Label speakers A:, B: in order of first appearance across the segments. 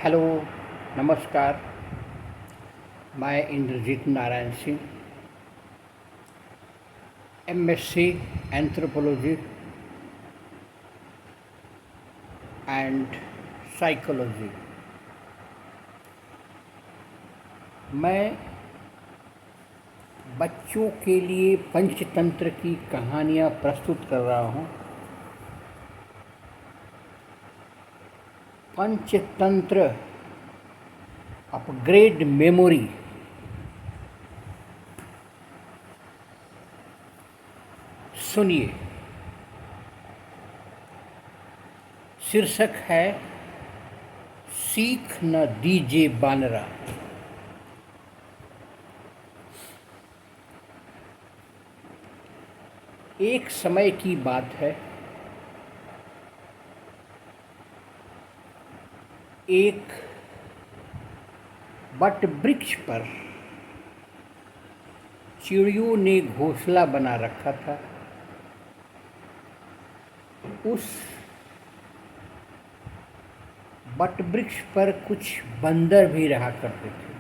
A: Hello, नमस्कार। मैं Indrajeet Narayan Singh, MSc anthropology and psychology. मैं बच्चों के लिए पंचतंत्र की कहानियाँ प्रस्तुत कर रहा हूँ। Panchatantra upgrade memory. सुनिए। शीर्षक है सीख न दीजिए बानरा। एक समय की बात है, एक बट वृक्ष पर चिड़ियों ने घोंसला बना रखा था। उस बट वृक्ष पर कुछ बंदर भी रहा करते थे।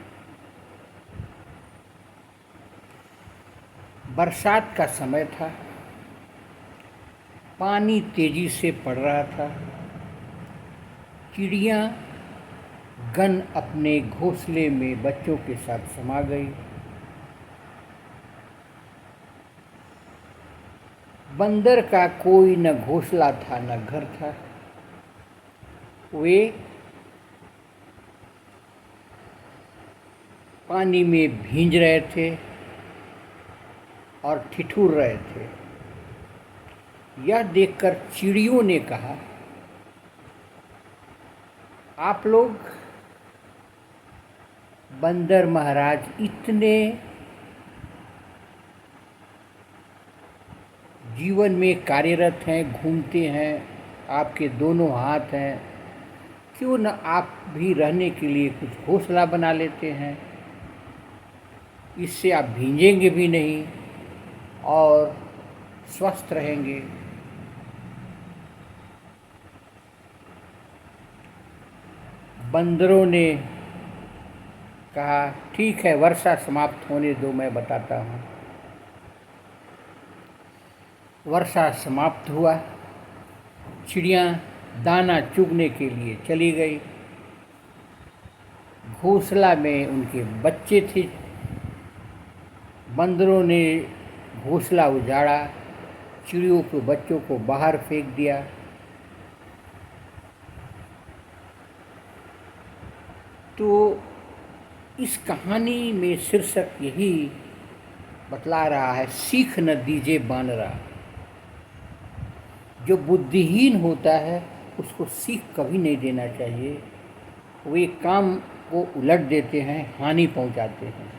A: बरसात का समय था, पानी तेजी से पड़ रहा था। चिड़ियाँ गन अपने घोंसले में बच्चों के साथ समा गई। बंदर का कोई न घोंसला था न घर था। वे पानी में भींज रहे थे और ठिठुर रहे थे। यह देखकर चिड़ियों ने कहा, आप लोग बंदर महाराज इतने जीवन में कार्यरत हैं, घूमते हैं, आपके दोनों हाथ हैं, क्यों न आप भी रहने के लिए कुछ घोंसला बना लेते हैं। इससे आप भींजेंगे भी नहीं और स्वस्थ रहेंगे। बंदरों ने कहा, ठीक है, वर्षा समाप्त होने दो, मैं बताता हूँ। वर्षा समाप्त हुआ। चिड़ियाँ दाना चुगने के लिए चली गई। घोंसला में उनके बच्चे थे। बंदरों ने घोंसला उजाड़ा, चिड़ियों के बच्चों को बाहर फेंक दिया। तो इस कहानी में शीर्षक यही बतला रहा है, सीख न दीजिए बानरा। जो बुद्धिहीन होता है उसको सीख कभी नहीं देना चाहिए। वे काम को उलट देते हैं, हानि पहुंचाते हैं।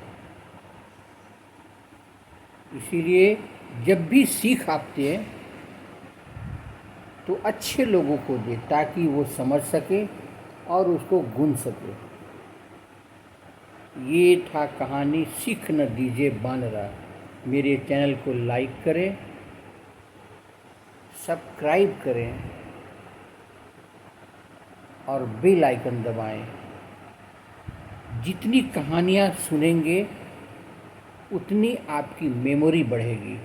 A: इसीलिए जब भी सीख आपते हैं तो अच्छे लोगों को दे, ताकि वो समझ सके और उसको गुन सके। ये था कहानी सीख न दीजिए बानरा। मेरे चैनल को लाइक करें, सब्सक्राइब करें और बेल आइकन दबाएं। जितनी कहानियाँ सुनेंगे उतनी आपकी मेमोरी बढ़ेगी।